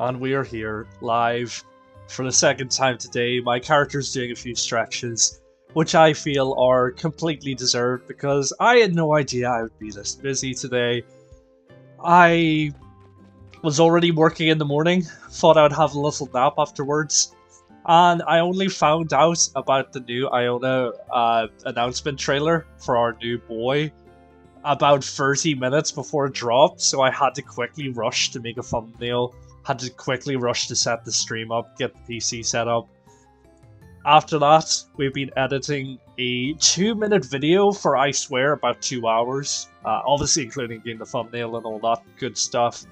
and we are here live for the second time today. My character's doing a few stretches, which I feel are completely deserved because I had no idea I would be this busy today. I was already working in the morning, thought I would have a little nap afterwards, and I only found out about the new Iona announcement trailer for our new boy about 30 minutes before it dropped, so I had to quickly rush to make a thumbnail, had to quickly rush to set the stream up, get the PC set up. After that, we've been editing a 2-minute video for, I swear, about 2 hours, obviously including getting the thumbnail and all that good stuff.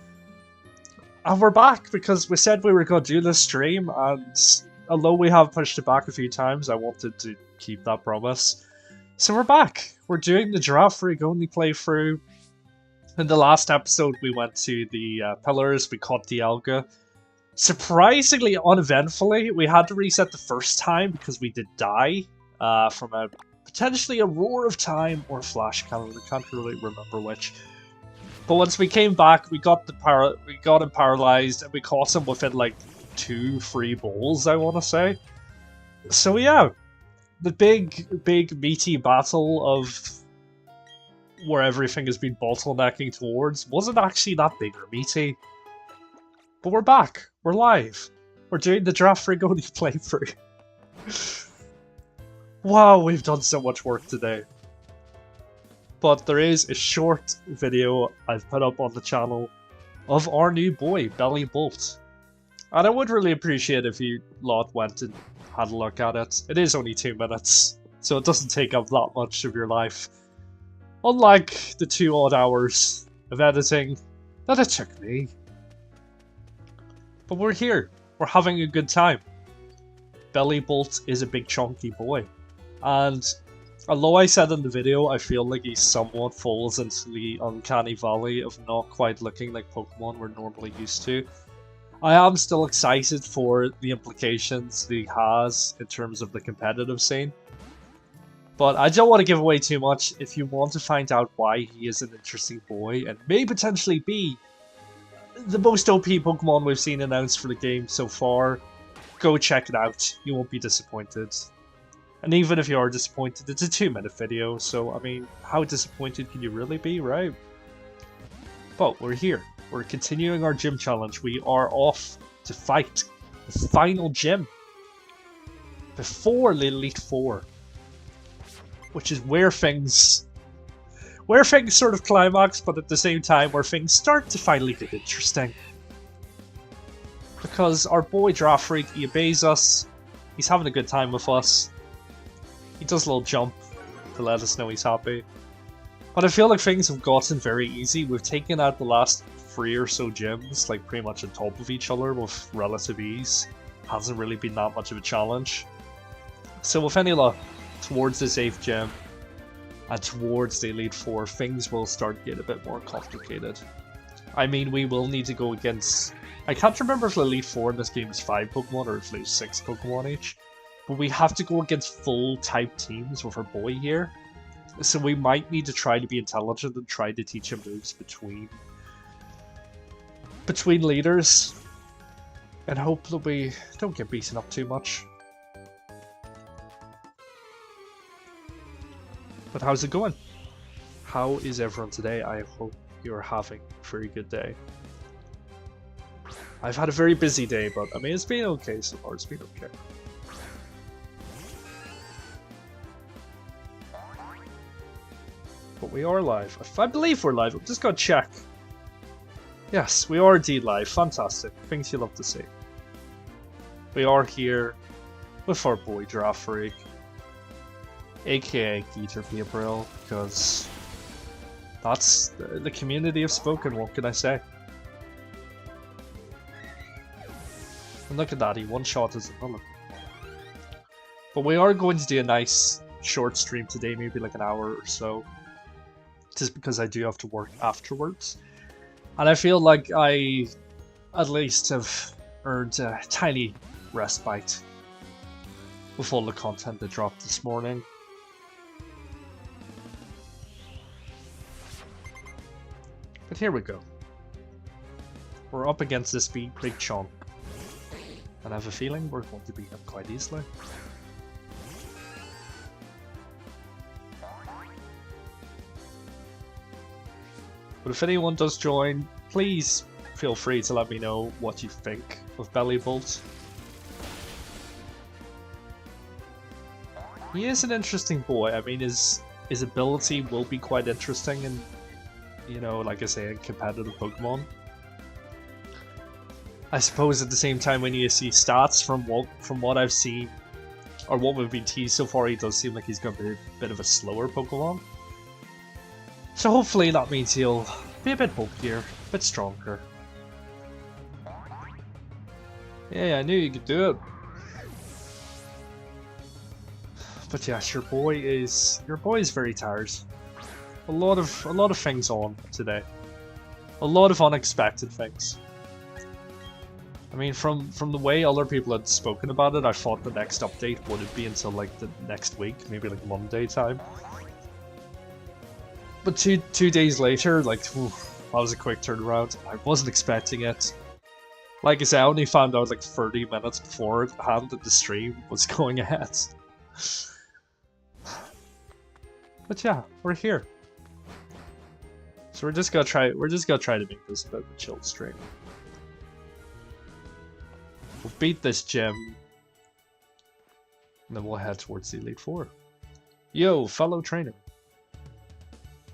And we're back, because we said we were going to do this stream, and although we have pushed it back a few times, I wanted to keep that promise. So we're back. We're doing the Girafarig only playthrough. In the last episode, we went to the pillars, we caught the Elga. Surprisingly, uneventfully, we had to reset the first time because we did die from potentially a roar of time or a flash cannon. I can't really remember which. But once we came back, we got him paralyzed, and we caught him within like 2 free balls, I want to say. So yeah. The big meaty battle of where everything has been bottlenecking towards wasn't actually that big or meaty. But we're back. We're live. We're doing the Girafarig only playthrough. Wow, we've done so much work today. But there is a short video I've put up on the channel of our new boy, Belly Bolt. And I would really appreciate if you lot went and had a look at it. It is only 2 minutes, so it doesn't take up that much of your life. Unlike the 2 odd hours of editing that it took me. But we're here. We're having a good time. Belly Bolt is a big chunky boy. And although I said in the video I feel like he somewhat falls into the uncanny valley of not quite looking like Pokemon we're normally used to, I am still excited for the implications that he has in terms of the competitive scene. But I don't want to give away too much. If you want to find out why he is an interesting boy and may potentially be the most OP Pokemon we've seen announced for the game so far, go check it out. You won't be disappointed. And even if you are disappointed, it's a 2-minute video, so I mean, how disappointed can you really be, right? But we're here. We're continuing our gym challenge. We are off to fight the final gym before the Elite Four, which is where things sort of climax, but at the same time where things start to finally get interesting. Because our boy Girafarig, he obeys us. He's having a good time with us. He does a little jump to let us know he's happy. But I feel like things have gotten very easy. We've taken out the last 3 or so gyms, like pretty much on top of each other with relative ease. Hasn't really been that much of a challenge. So with any luck, towards this 8th gym and towards the Elite Four, things will start to get a bit more complicated. I mean, we will need to go against... I can't remember if the Elite Four in this game is 5 Pokemon or if there's 6 Pokemon each. But we have to go against full type teams with our boy here. So we might need to try to be intelligent and try to teach him moves between leaders, and hope that we don't get beaten up too much. But how's it going? How is everyone today? I hope you're having a very good day. I've had a very busy day, but I mean, it's been okay so far. It's been okay. But we are live. I believe we're live. I'm just gonna check. Yes, we are indeed live. Fantastic. Things you love to see. We are here with our boy Girafarig, aka Gabriel, because that's the community have spoken. What can I say? And look at that, he one-shot his opponent. But we are going to do a nice short stream today, maybe like an hour or so. Just because I do have to work afterwards. And I feel like I at least have earned a tiny respite with all the content that dropped this morning. But here we go. We're up against this big chunk. And I have a feeling we're going to beat him quite easily. But if anyone does join, please feel free to let me know what you think of Bellybolt. He is an interesting boy. I mean, his ability will be quite interesting in, you know, like I say, in competitive Pokemon. I suppose at the same time, when you see stats from what I've seen, or what we've been teased so far, he does seem like he's going to be a bit of a slower Pokemon. So hopefully that means he'll be a bit bulkier, a bit stronger. Yeah, I knew you could do it. But yes, your boy is very tired. A lot of things on today. A lot of unexpected things. I mean, from the way other people had spoken about it, I thought the next update wouldn't be until like the next week, maybe like Monday time. But two days later, like, that was a quick turnaround. I wasn't expecting it. Like I said, I only found out like 30 minutes beforehand that the stream was going ahead. But yeah, we're here. So we're just gonna try to make this a bit of a chill stream. We'll beat this gym, and then we'll head towards the Elite Four. Yo, fellow trainer.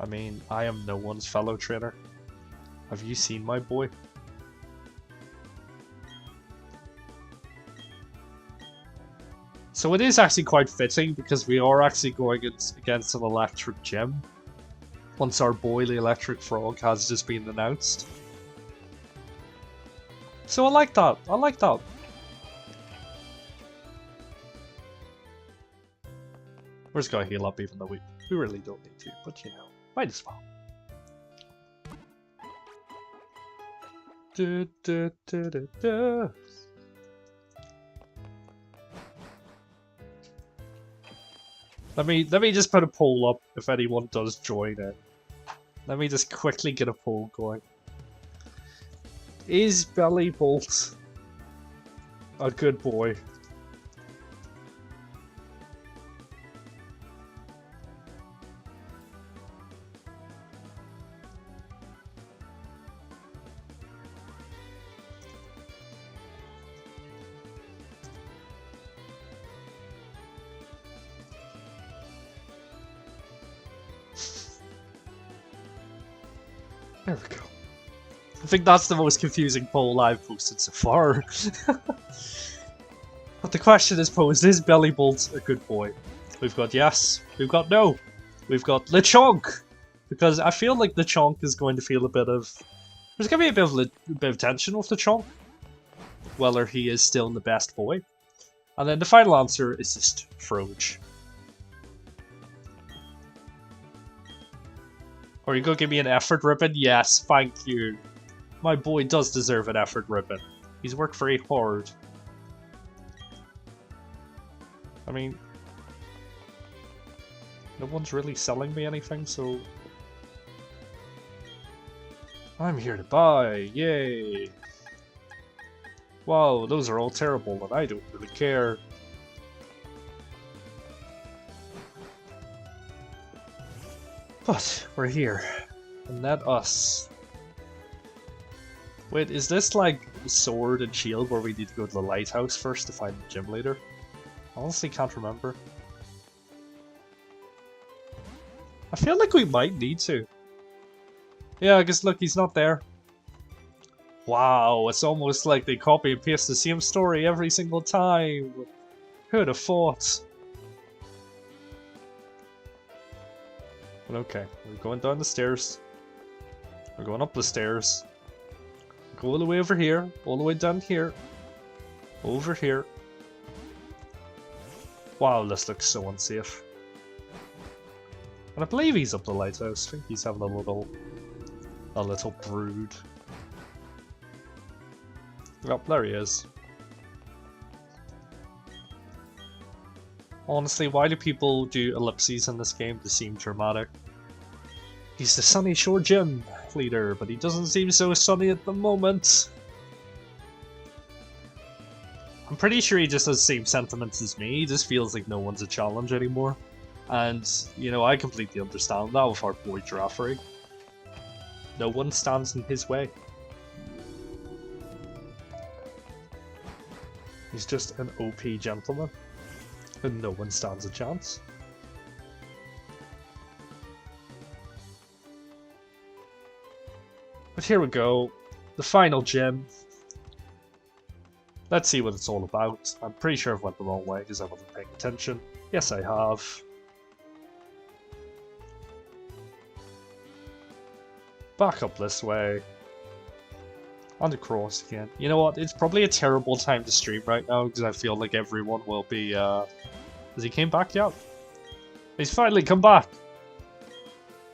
I mean, I am no one's fellow trainer. Have you seen my boy? So it is actually quite fitting because we are actually going against an electric gym. Once our boy, the electric frog, has just been announced. So I like that. I like that. We're just gonna heal up even though we really don't need to, but you know, might as well. Du, du, du, du, du. Let me just put a poll up if anyone does join it. Let me just quickly get a poll going. Is Bellybolt a good boy? There we go. I think that's the most confusing poll I've posted so far. But the question is posed, is Bellybolt a good boy? We've got yes, we've got no, we've got Lechonk! Because I feel like Lechonk is going to feel a bit of... There's going to be a bit of tension with Lechonk. Whether he is still the best boy. And then the final answer is just Froge. Or you go give me an effort ribbon? Yes, thank you. My boy does deserve an effort ribbon. He's worked very hard. I mean, no one's really selling me anything, so... I'm here to buy, yay! Wow, those are all terrible and I don't really care. But we're here, and let us. Wait, is this like Sword and Shield where we need to go to the lighthouse first to find the gym leader? I honestly can't remember. I feel like we might need to. Yeah, I guess look, he's not there. Wow, it's almost like they copy and paste the same story every single time. Who'd have thought? But okay, we're going down the stairs. We're going up the stairs. Go all the way over here, all the way down here. Over here. Wow, this looks so unsafe. And I believe he's up the lighthouse. I think he's having a little brood. Oh, there he is. Honestly, why do people do ellipses in this game to seem dramatic? He's the Sunny Shore Gym. pack leader, but he doesn't seem so sunny at the moment. I'm pretty sure he just has the same sentiments as me. He just feels like no one's a challenge anymore. And, you know, I completely understand that with our boy GIRAFARIG. No one stands in his way. He's just an OP gentleman. And no one stands a chance. But here we go. The final gym. Let's see what it's all about. I'm pretty sure I've went the wrong way because I wasn't paying attention. Yes, I have. Back up this way. On the cross again. You know what? It's probably a terrible time to stream right now because I feel like everyone will be, Has he came back yet? He's finally come back!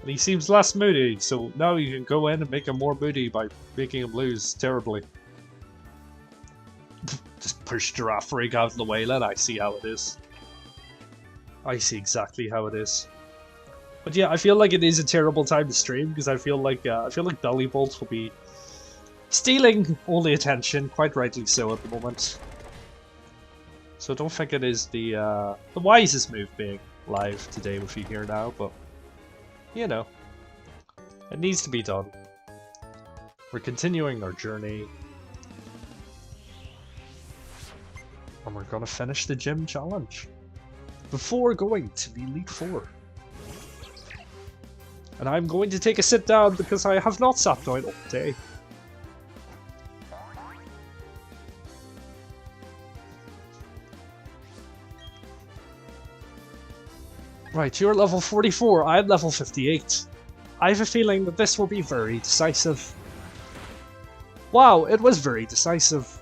And he seems less moody, so now you can go in and make him more moody by making him lose terribly. Just push GIRAFARIG out of the way, then I see how it is. I see exactly how it is. But yeah, I feel like it is a terrible time to stream because I feel like Bellybolt will be stealing all the attention, quite rightly so at the moment. So I don't think it is the wisest move being live today with you here now, but you know, it needs to be done. We're continuing our journey. And we're gonna finish the gym challenge before going to the Elite Four. And I'm going to take a sit down because I have not sat down all day. Right, you're level 44, I'm level 58. I have a feeling that this will be very decisive. Wow, it was very decisive.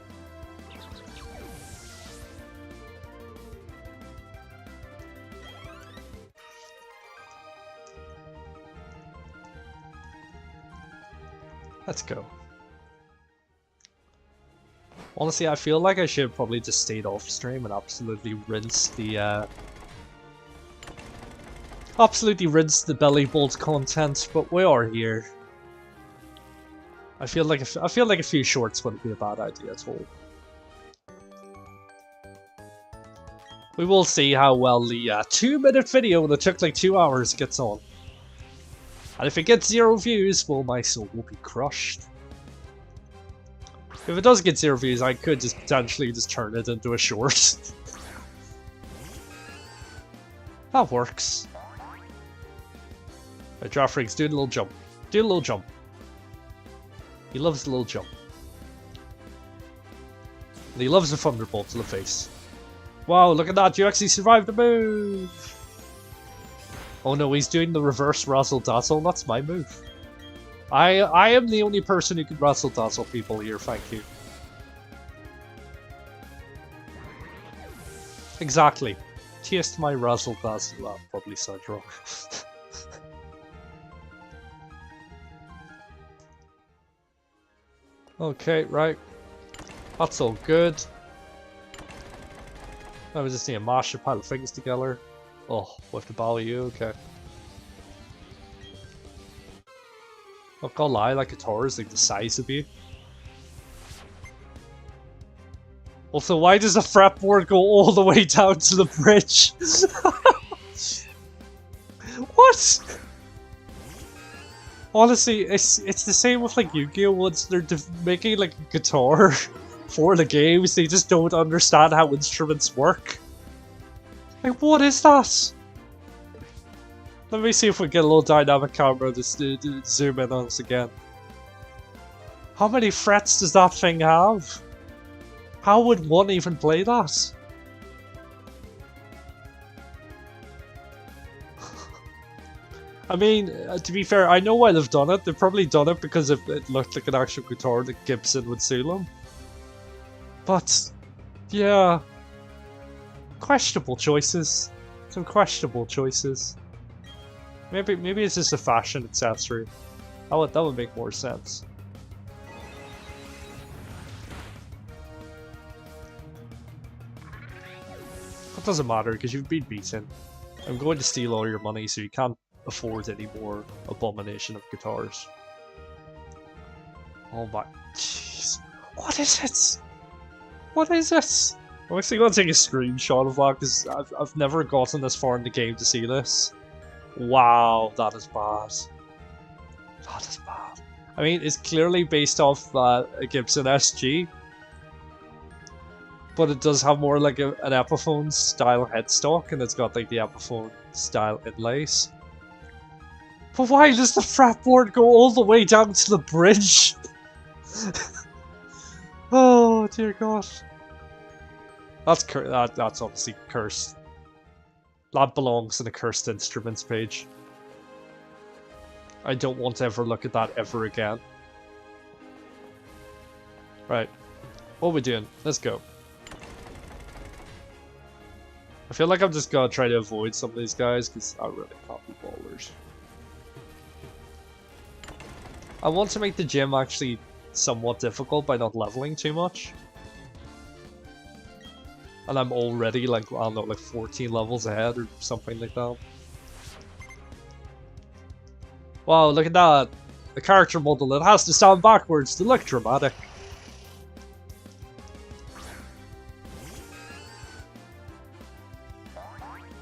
Let's go. Honestly, I feel like I should probably just stayed off stream and absolutely rinse the Bellybolt content, but we are here. I feel like a few shorts wouldn't be a bad idea at all. We will see how well the 2-minute video that took like 2 hours gets on. And if it gets 0 views, well, my soul will be crushed. If it does get 0 views, I could just potentially just turn it into a short. That works. Right, GIRAFARIG's doing a little jump. Do a little jump. He loves the little jump. And he loves the thunderbolt to the face. Wow, look at that! You actually survived the move! Oh no, he's doing the reverse razzle dazzle. That's my move. I am the only person who can razzle dazzle people here, thank you. Exactly. Taste my razzle dazzle. That probably sounds wrong. Okay, right. That's all good. I was just need to mash a pile of things together. Oh, with the ball of you, okay. Not gonna lie, like guitar is like the size of you. Also, why does the fretboard go all the way down to the bridge? What? Honestly, it's the same with like Yu-Gi-Oh! Once they're making like a guitar for the games, they just don't understand how instruments work. Like, what is that? Let me see if we get a little dynamic camera just to zoom in on us again. How many frets does that thing have? How would one even play that? I mean, to be fair, I know why they've done it. They've probably done it because it looked like an actual guitar that Gibson would sue them. But, yeah. Questionable choices. Some questionable choices. Maybe it's just a fashion accessory. That would make more sense. It doesn't matter because you've been beaten. I'm going to steal all your money so you can't afford any more abomination of guitars. Oh my, jeez. What is it? What is it? I'm actually going to take a screenshot of that because I've never gotten this far in the game to see this. Wow, that is bad. That is bad. I mean, it's clearly based off a Gibson SG, but it does have more like an Epiphone style headstock, and it's got like the Epiphone style inlays. But why does the fretboard go all the way down to the bridge? Oh dear God. That's obviously cursed. That belongs in a cursed instruments page. I don't want to ever look at that ever again. Right. What are we doing? Let's go. I feel like I'm just gonna try to avoid some of these guys because I really can't be ballers. I want to make the gym actually somewhat difficult by not leveling too much. And I'm already like, I don't know, like 14 levels ahead or something like that. Wow, look at that. The character model, it has to stand backwards to look dramatic.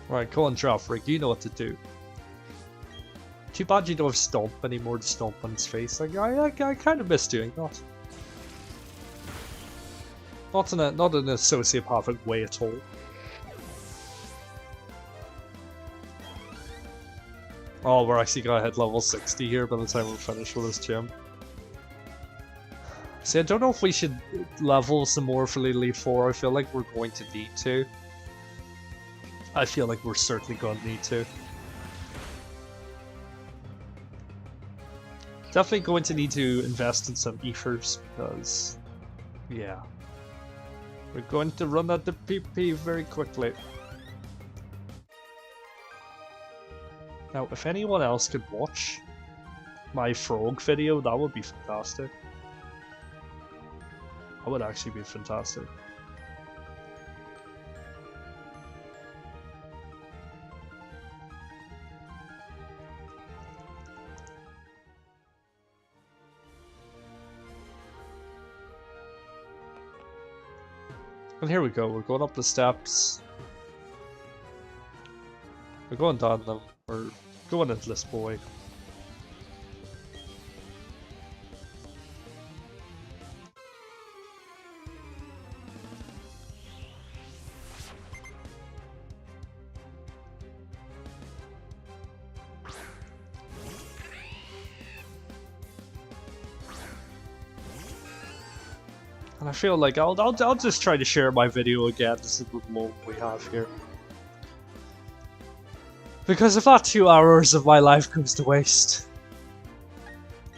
Right, go on, Girafariig, you know what to do. Too bad you don't have Stomp anymore to stomp on his face. Like, I kind of miss doing that. Not in a sociopathic way at all. Oh, we're actually gonna hit level 60 here by the time we're finished with this gym. See, I don't know if we should level some more for Elite 4. I feel like we're going to need to. I feel like we're certainly going to need to. Definitely going to need to invest in some ethers because, yeah. We're going to run out the PP very quickly. Now, if anyone else could watch my frog video, that would be fantastic. That would actually be fantastic. And here we go, we're going up the steps. We're going down them. We're going into this boy. And I feel like I'll just try to share my video again. This is the moment we have here. Because if that 2 hours of my life goes to waste,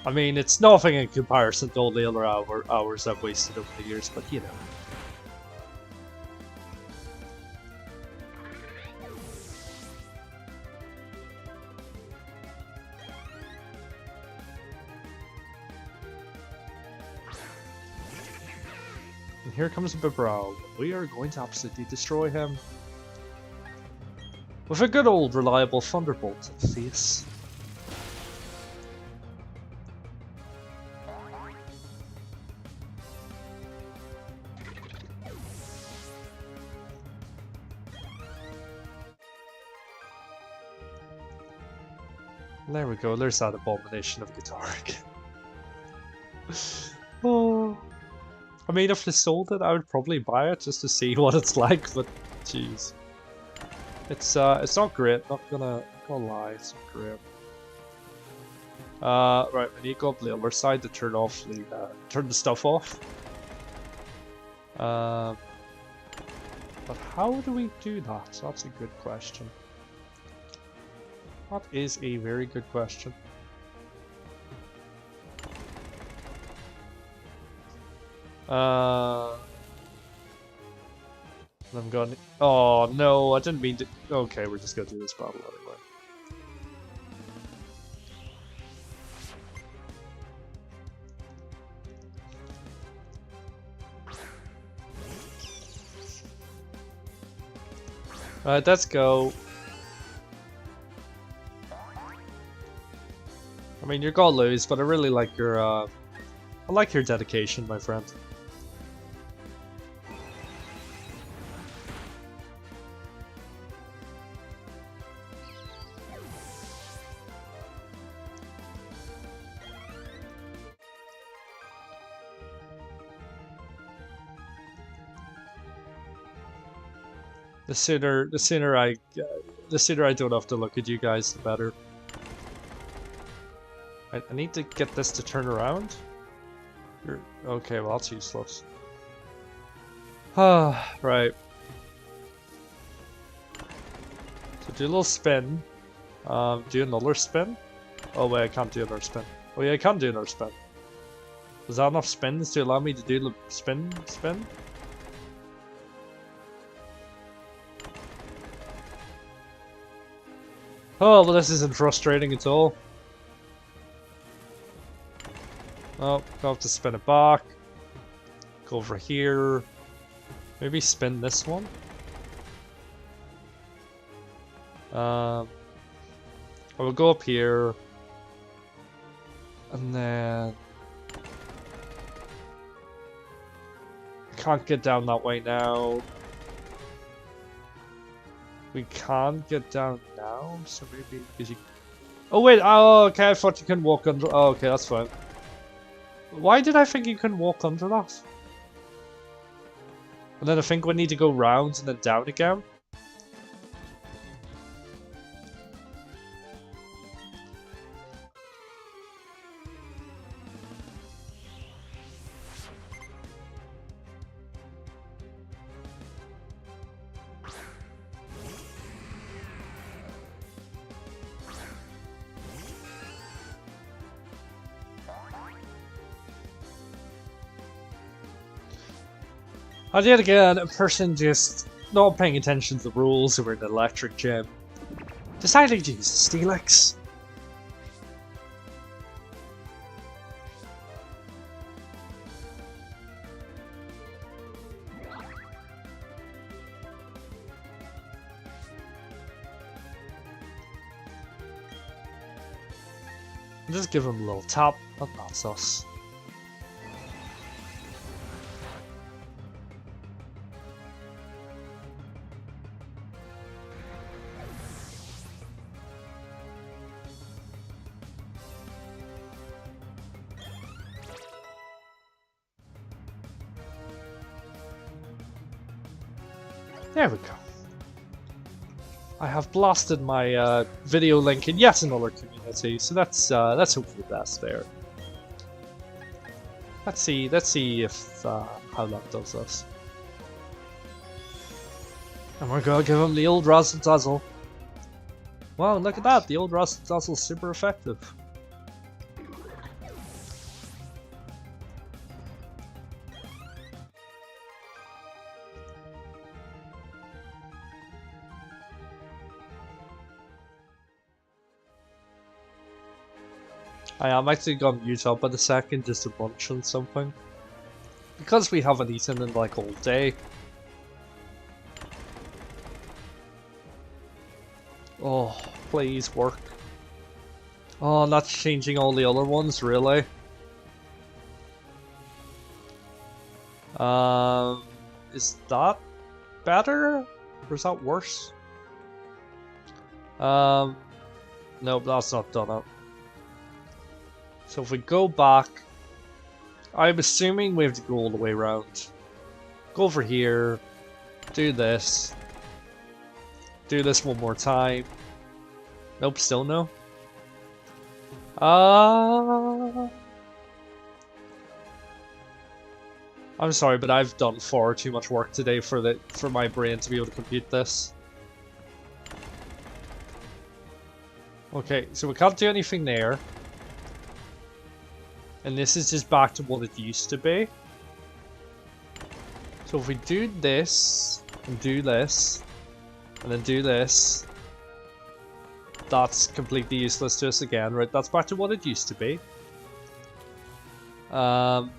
I mean, it's nothing in comparison to all the other hours I've wasted over the years, but you know. And here comes Bibrow. We are going to absolutely destroy him. With a good old reliable Thunderbolt to the face. There we go, there's that abomination of Guitaric. Oh. I mean, if they sold it, I would probably buy it just to see what it's like, but jeez. It's not great, not gonna lie, it's not great. Right, we need to go up the other side to turn off the turn the stuff off. But how do we do that? That's a good question. That is a very good question. I'm going. Oh no, I didn't mean to. Okay, we're just gonna do this battle anyway. Alright, let's go. I mean, you're gonna lose, but I really like your I like your dedication, my friend. The sooner I don't have to look at you guys, the better. I need to get this to turn around. Okay, well that's useless. Ah, right. So do a little spin. Do another spin. Oh wait, I can't do another spin. Oh yeah, I can do another spin. Is that enough spins to allow me to do the spin? Oh, well this isn't frustrating at all. Oh, I'll have to spin it back. Go over here. Maybe spin this one. I will go up here. And then... Can't get down that way now. We can't get down now, so maybe because you... Oh wait, oh okay, I thought you can walk under... Oh okay, that's fine. Why did I think you can walk under that? And then I think we need to go round and then down again. And yet again, a person just not paying attention to the rules who were in the electric gym decided to use the Steelix. Just give him a little tap, but that's us. There we go. I have blasted my video link in yet another community, so that's hopefully that's there. Let's see if how that does us. And we're gonna give him the old Razzle Dazzle. Wow, look at that! The old Razzle Dazzle's super effective. I am actually gonna mute up in a second just to munch on something. Because we haven't eaten in like all day. Oh, please work. Oh, and that's changing all the other ones, really? Is that better? Or is that worse? No, that's not done it. So if we go back, I'm assuming we have to go all the way around. Go over here, do this one more time. Nope, still no. I'm sorry, but I've done far too much work today for my brain to be able to compute this. Okay, so we can't do anything there. And this is just back to what it used to be. So if we do this, and do this, and then do this, that's completely useless to us again, right? That's back to what it used to be. So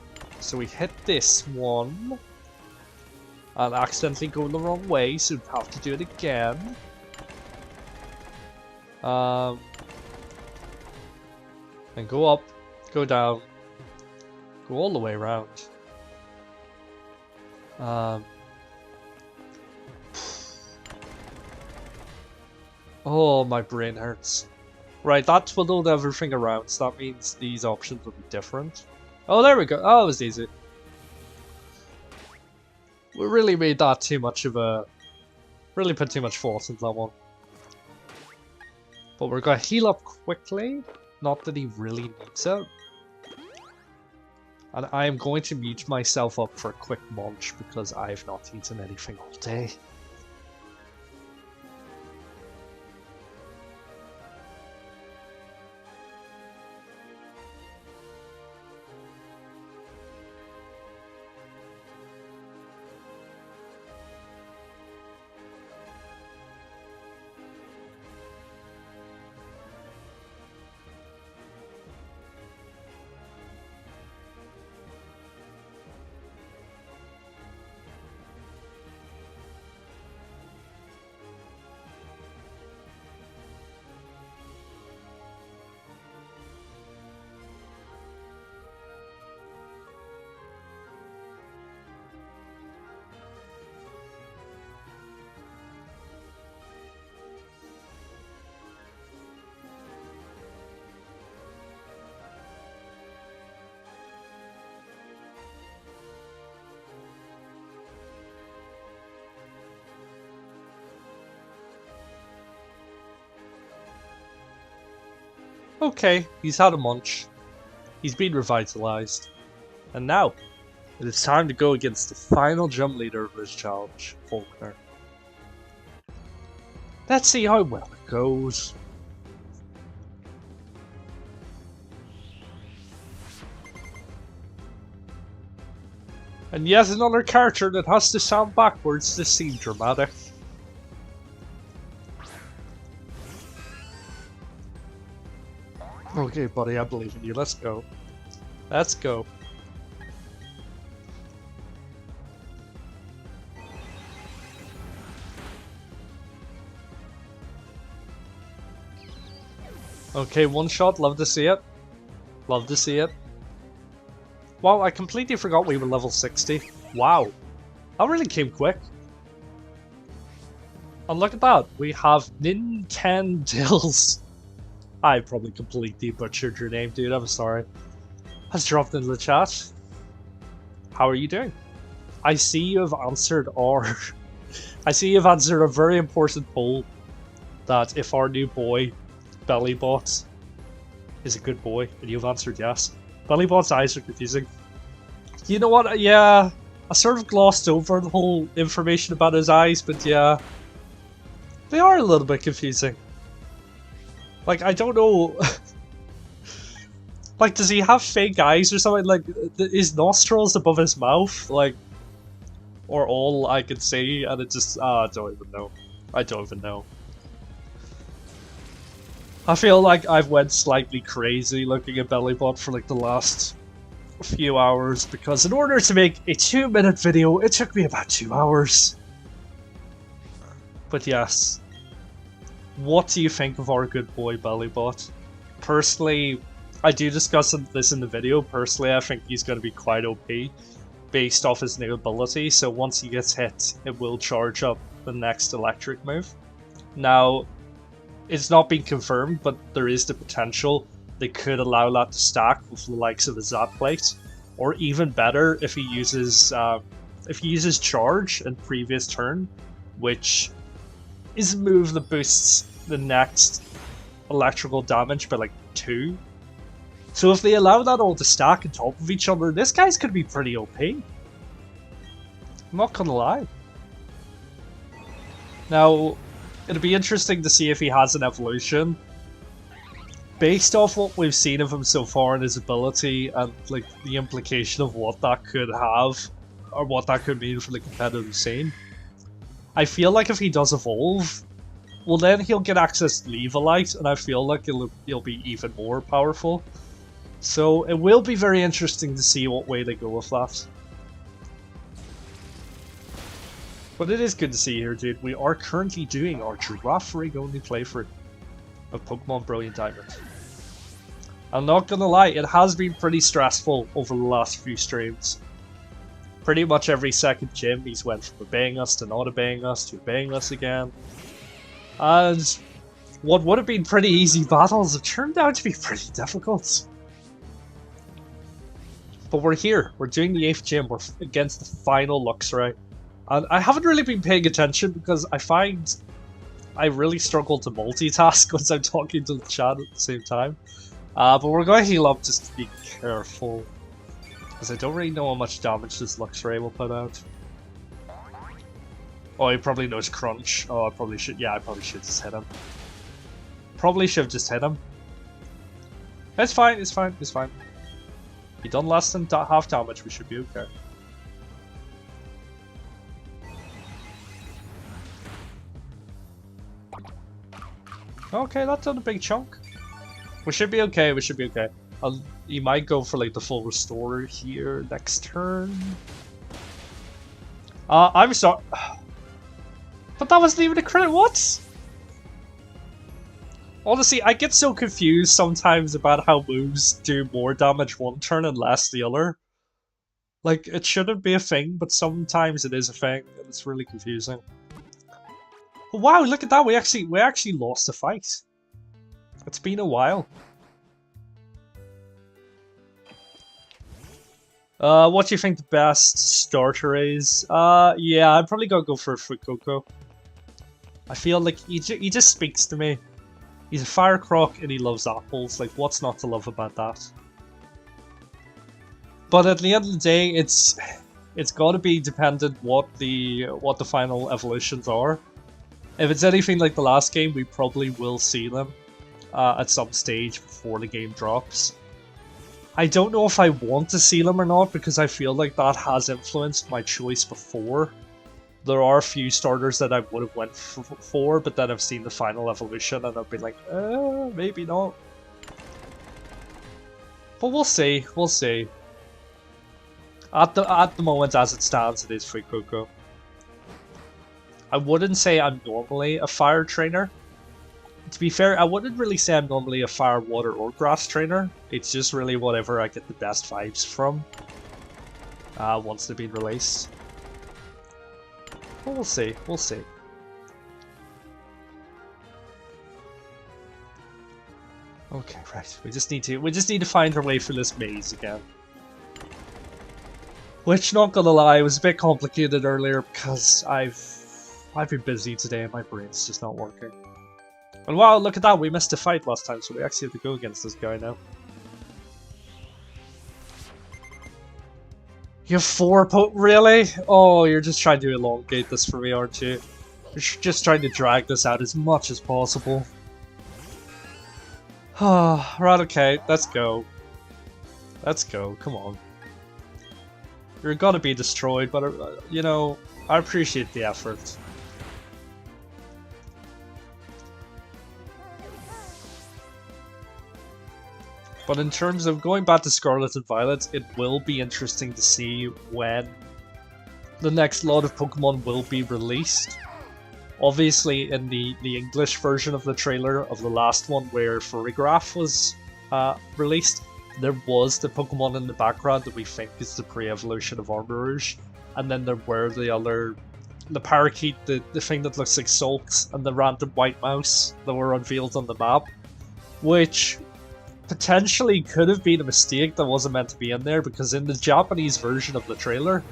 we hit this one, and accidentally go the wrong way, so we have to do it again. And go up, go down, Go all the way around. Oh, my brain hurts. Right, that twiddled everything around, so that means these options will be different. Oh, there we go. Oh, it was easy. We really made that too much of a... Really put too much thought into that one. But we're going to heal up quickly. Not that he really needs it. And I am going to mute myself up for a quick munch because I've not eaten anything all day. Okay, he's had a munch. He's been revitalized. And now, it is time to go against the final gym leader of this challenge, Faulkner. Let's see how well it goes. And yet another character that has to sound backwards to seem dramatic. Okay, buddy, I believe in you. Let's go. Let's go. Okay, one shot. Love to see it. Love to see it. Wow, I completely forgot we were level 60. Wow. That really came quick. And look at that. We have Nintendils. I probably completely butchered your name, dude. I'm sorry. Has dropped into the chat. How are you doing? I see you have answered our... I see you've answered a very important poll. That if our new boy, Bellybot, is a good boy. And you've answered yes. Bellybot's eyes are confusing. You know what? Yeah. I sort of glossed over the whole information about his eyes. But yeah. They are a little bit confusing. Like, I don't know... like, does he have fake eyes or something? Like, his nostrils above his mouth? Like, or all I can see, and it just... I don't even know. I don't even know. I feel like I've went slightly crazy looking at Bellybot for, like, the last few hours, because in order to make a 2-minute video, it took me about 2 hours. But yes. What do you think of our good boy Bellybot? Personally, I do discuss this in the video. Personally, I think he's going to be quite OP based off his new ability. So once he gets hit, it will charge up the next electric move. Now, it's not been confirmed, but there is the potential they could allow that to stack with the likes of a Zap Plate, or even better if he uses charge in previous turn, which is a move that boosts the next electrical damage by like 2. So if they allow that all to stack on top of each other, this guy's gonna be pretty OP. I'm not gonna lie. Now, it'll be interesting to see if he has an evolution. Based off what we've seen of him so far and his ability, and like the implication of what that could have, or what that could mean for the competitive scene. I feel like if he does evolve, well then he'll get access to Levelite, and I feel like he'll be even more powerful. So it will be very interesting to see what way they go with that. But it is good to see you here, dude. We are currently doing our Girafarig only playthrough of Pokemon Brilliant Diamond. I'm not gonna lie, it has been pretty stressful over the last few streams. Pretty much every second gym, he's went from obeying us to not obeying us to obeying us again. And what would have been pretty easy battles have turned out to be pretty difficult. But we're here, we're doing the 8th gym, we're against the final Luxray. And I haven't really been paying attention because I find I really struggle to multitask once I'm talking to the chat at the same time. But we're going to heal up just to be careful. Because I don't really know how much damage this Luxray will put out. Oh, he probably knows Crunch. Oh, I probably should. Yeah, I probably should just hit him. Probably should have just hit him. It's fine, it's fine, it's fine. He done less than half damage, we should be okay. Okay, that's done a big chunk. We should be okay, we should be okay. He might go for like the full restore here next turn. I'm sorry. But that wasn't even a crit, what? Honestly, I get so confused sometimes about how moves do more damage one turn and less the other. Like, it shouldn't be a thing, but sometimes it is a thing, and it's really confusing. Wow, look at that, we actually lost a fight. It's been a while. What do you think the best starter is? Yeah, I'm probably gonna go for Fuecoco. I feel like he just speaks to me. He's a fire croc and he loves apples. Like, what's not to love about that? But at the end of the day, it's got to be dependent what the final evolutions are. If it's anything like the last game, we probably will see them at some stage before the game drops. I don't know if I want to see them or not because I feel like that has influenced my choice before. There are a few starters that I would have went for, but then I've seen the final evolution and I've been like, maybe not. But we'll see, we'll see. At the moment, as it stands, it is Fuecoco. I wouldn't say I'm normally a fire trainer. To be fair, I wouldn't really say I'm normally a fire, water, or grass trainer. It's just really whatever I get the best vibes from once they've been released. But we'll see, we'll see. Okay, right. We just need to find our way through this maze again. Which, not gonna lie, was a bit complicated earlier because I've been busy today and my brain's just not working. And wow, look at that, we missed a fight last time, so we actually have to go against this guy now. You have 4 really? Oh, you're just trying to elongate this for me, aren't you? You're just trying to drag this out as much as possible. Right, okay, let's go. Let's go, come on. You're gonna be destroyed, but, you know, I appreciate the effort. But in terms of going back to Scarlet and Violet, it will be interesting to see when the next lot of Pokemon will be released. Obviously, in the English version of the trailer of the last one where Farigiraf was released, there was the Pokemon in the background that we think is the pre-evolution of Armarouge. And then there were the parakeet, the thing that looks like Salt, and the random white mouse that were unveiled on the map. Which potentially could have been a mistake that wasn't meant to be in there, because in the Japanese version of the trailer,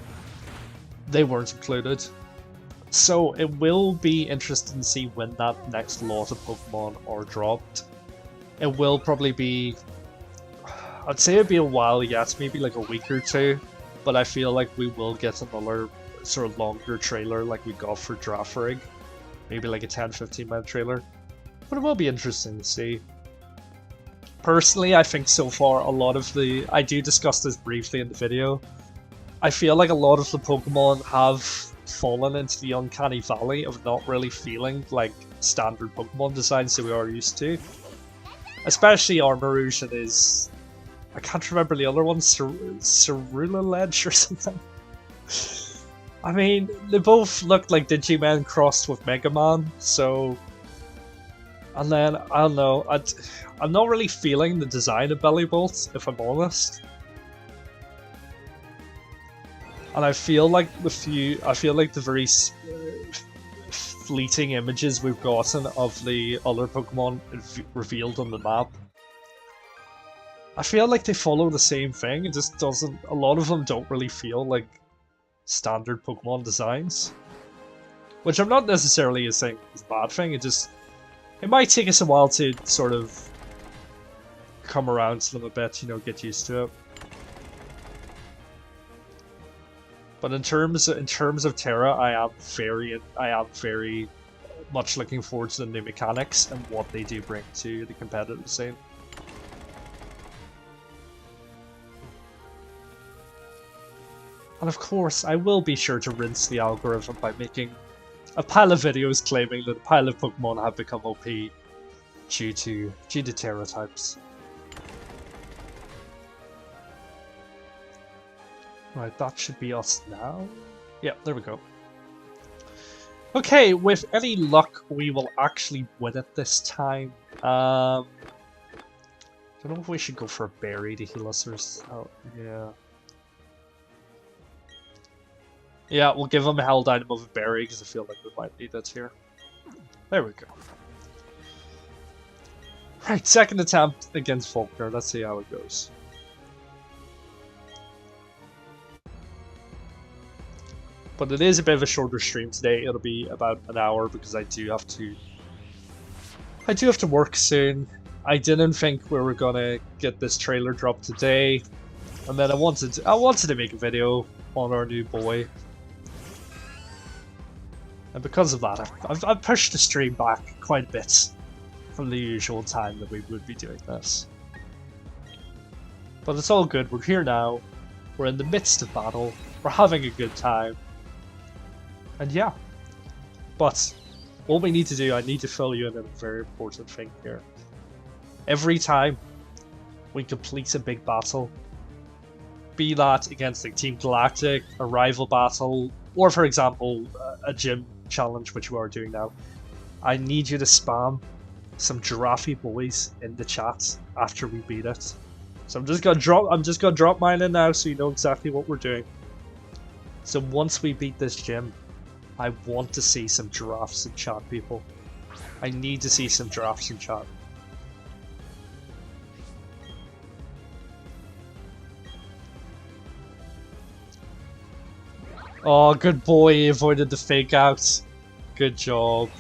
they weren't included. So it will be interesting to see when that next lot of Pokemon are dropped. It will probably be, I'd say it'd be a while yet, maybe like a week or two, but I feel like we will get another sort of longer trailer like we got for Girafarig. Maybe like a 10-15 minute trailer. But it will be interesting to see. Personally, I think so far a lot of I do discuss this briefly in the video, I feel like a lot of the Pokemon have fallen into the uncanny valley of not really feeling like standard Pokemon designs that we are used to. Especially Armarouge and his, I can't remember the other one, Ceruledge or something. I mean, they both looked like Digimon crossed with Mega Man, so And then, I don't know, I'm not really feeling the design of Belly Bolt, if I'm honest. And I feel like the very fleeting images we've gotten of the other Pokemon revealed on the map, I feel like they follow the same thing. It just doesn't, a lot of them don't really feel like standard Pokemon designs. Which I'm not necessarily saying is a bad thing, it might take us a while to sort of come around to them a bit, you know, get used to it. But in terms of Terra, I am very much looking forward to the new mechanics and what they do bring to the competitive scene. And of course, I will be sure to rinse the algorithm by making a pile of videos claiming that a pile of Pokemon have become OP due to Terra types. Right, that should be us now. Yeah, there we go. Okay, with any luck, we will actually win it this time. I don't know if we should go for a berry to heal us or so. Yeah. Yeah, we'll give him a Hell Dynamo of a berry because I feel like we might need that here. There we go. Right, second attempt against Faulkner. Let's see how it goes. But it is a bit of a shorter stream today. It'll be about an hour because I do have to work soon. I didn't think we were gonna get this trailer dropped today, and then I wanted to make a video on our new boy. And because of that, I've pushed the stream back quite a bit from the usual time that we would be doing this. But it's all good, we're here now, we're in the midst of battle, we're having a good time. And yeah. But what we need to do, I need to fill you in on a very important thing here. Every time we complete a big battle, be that against like Team Galactic, a rival battle, or for example, a gym challenge, which we are doing now, I need you to spam some Girafy boys in the chat after we beat it. So I'm just gonna drop mine in now so you know exactly what we're doing. So once we beat this gym, I want to see some giraffes in chat, people. I need to see some giraffes in chat. Oh, good boy, he avoided the fake outs. Good job.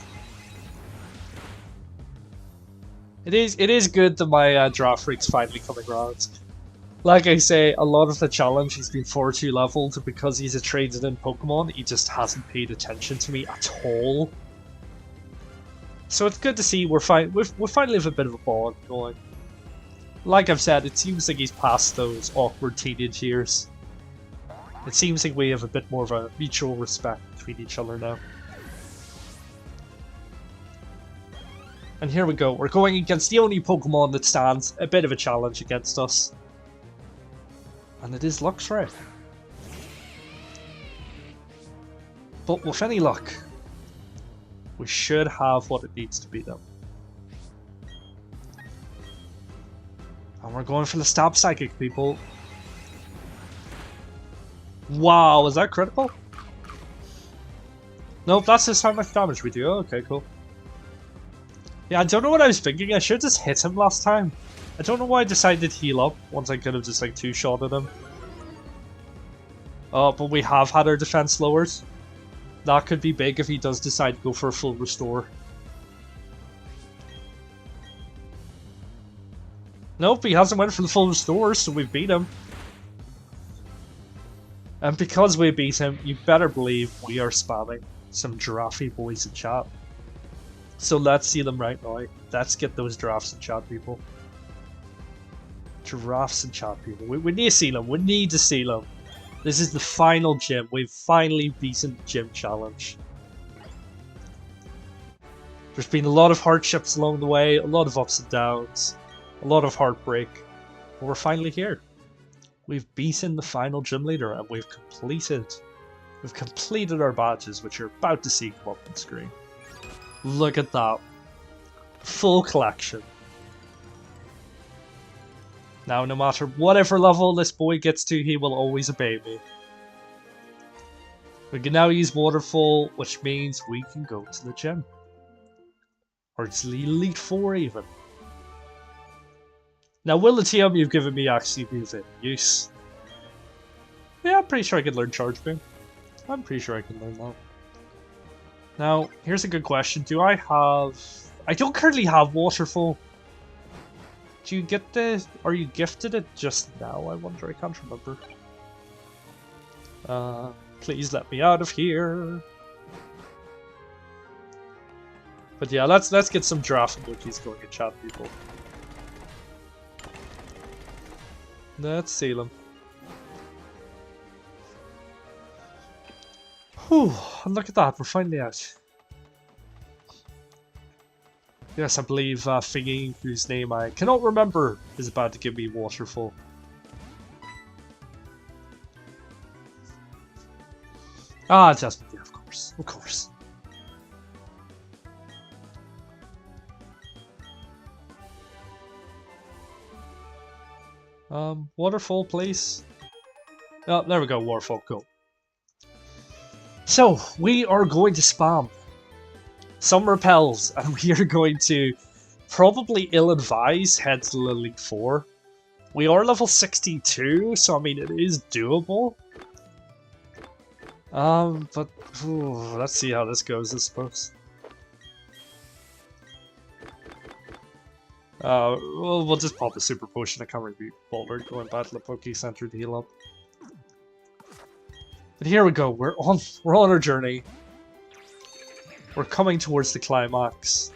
It is good that my draft freak's finally coming around. Like I say, a lot of the challenge he's been 4-2 leveled because he's a traded in Pokemon. He just hasn't paid attention to me at all. So it's good to see we finally have a bit of a bond going. Like I've said, it seems like he's past those awkward teenage years. It seems like we have a bit more of a mutual respect between each other now. And here we go, we're going against the only Pokemon that stands a bit of a challenge against us. And it is Luxray. But with any luck, we should have what it needs to beat them. And we're going for the Stab Psychic, people. Wow, is that critical? Nope, that's just how much damage we do. Okay, cool. Yeah, I don't know what I was thinking. I should just hit him last time. I don't know why I decided to heal up once I could have just like two-shotted him. Oh, but we have had our defense lowered. That could be big if he does decide to go for a full restore. Nope, he hasn't went for the full restore, so we beat him. And because we beat him, you better believe we are spamming some Giraffe boys in chat. So let's see them right now. Let's get those giraffes in chat, people. Giraffes in chat, people. We need to see them. We need to see them. This is the final gym. We've finally beaten the gym challenge. There's been a lot of hardships along the way, a lot of ups and downs, a lot of heartbreak. But we're finally here. We've beaten the final gym leader and we've completed our badges, which you're about to see come up on screen. Look at that. Full collection. Now, no matter whatever level this boy gets to, he will always obey me. We can now use Waterfall, which means we can go to the gym. Or it's the Elite Four even. Now, will the TM you've given me actually be of any use? Yeah, I'm pretty sure I can learn Charge Beam. I'm pretty sure I can learn that. Now, here's a good question. Do I have... I don't currently have Waterfall. Do you get the... Are you gifted it just now? I wonder. I can't remember. Please let me out of here. But yeah, let's get some giraffe emojis going in chat, people. Let's seal them. Whew, and look at that, we're finally out. Yes, I believe Figgy, whose name I cannot remember, is about to give me Waterfall. Ah, Jasmine, yeah, of course, of course. Waterfall, please. Oh, there we go, Waterfall, cool. So, we are going to spam some repels, and we are going to probably ill-advised head to the Elite Four. We are level 62, so I mean, it is doable. But let's see how this goes, I suppose. We'll just pop a super potion. I can't really be bothered going back to the Poké Center to heal up. But here we go. We're on our journey. We're coming towards the climax.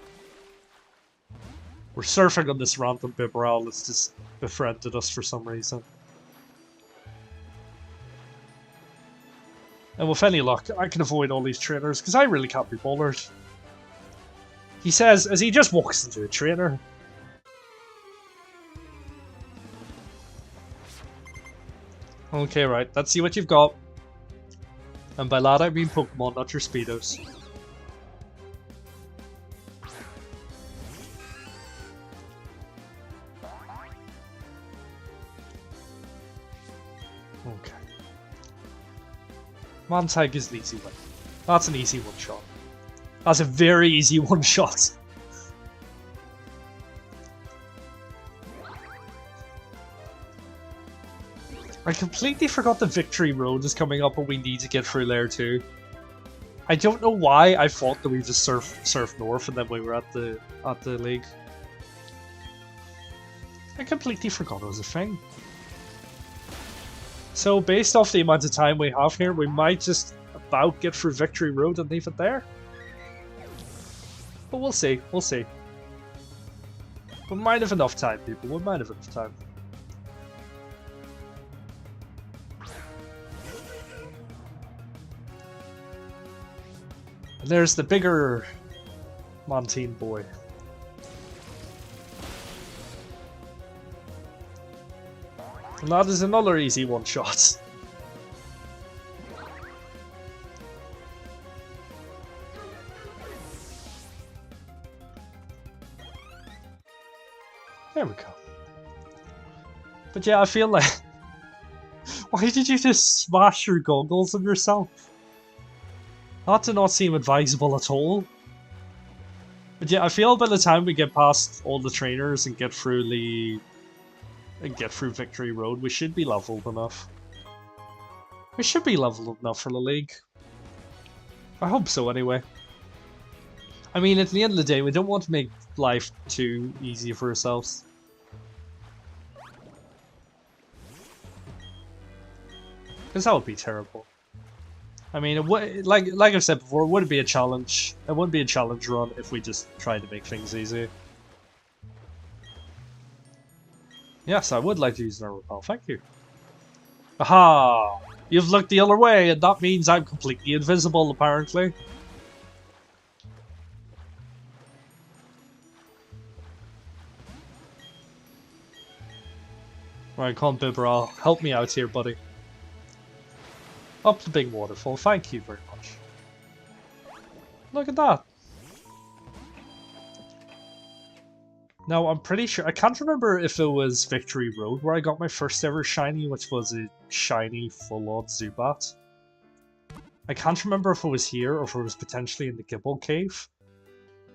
We're surfing on this random Bibarel that's just befriended us for some reason. And with any luck, I can avoid all these trainers because I really can't be bothered. He says as he just walks into a trainer. Okay, right. Let's see what you've got. And by that I mean Pokemon, not your Speedos. Okay. Mantag is an easy win. That's an easy one shot. That's a very easy one shot. I completely forgot the Victory Road is coming up and we need to get through Lair 2. I don't know why I thought that we just surf north and then we were at the league. I completely forgot it was a thing. So based off the amount of time we have here, we might just about get through Victory Road and leave it there. But we'll see, we'll see. We might have enough time, people, we might have enough time. And there's the bigger Montine boy. And that is another easy one shot. There we go. But yeah, I feel like... Why did you just smash your goggles on yourself? That did not seem advisable at all. But yeah, I feel by the time we get past all the trainers and get through Victory Road, we should be leveled enough. We should be leveled enough for the league. I hope so anyway. I mean, at the end of the day, we don't want to make life too easy for ourselves. Because that would be terrible. I mean, it would, like I've said before, it wouldn't be a challenge. It wouldn't be a challenge run if we just tried to make things easy. Yes, I would like to use an repel. Thank you. Aha! You've looked the other way, and that means I'm completely invisible, apparently. Right, come on, Bibarel. Help me out here, buddy. Up the big waterfall. Thank you very much. Look at that. Now, I'm pretty sure, I can't remember if it was Victory Road where I got my first ever shiny, which was a shiny full-on Zubat. I can't remember if it was here or if it was potentially in the Gibble Cave.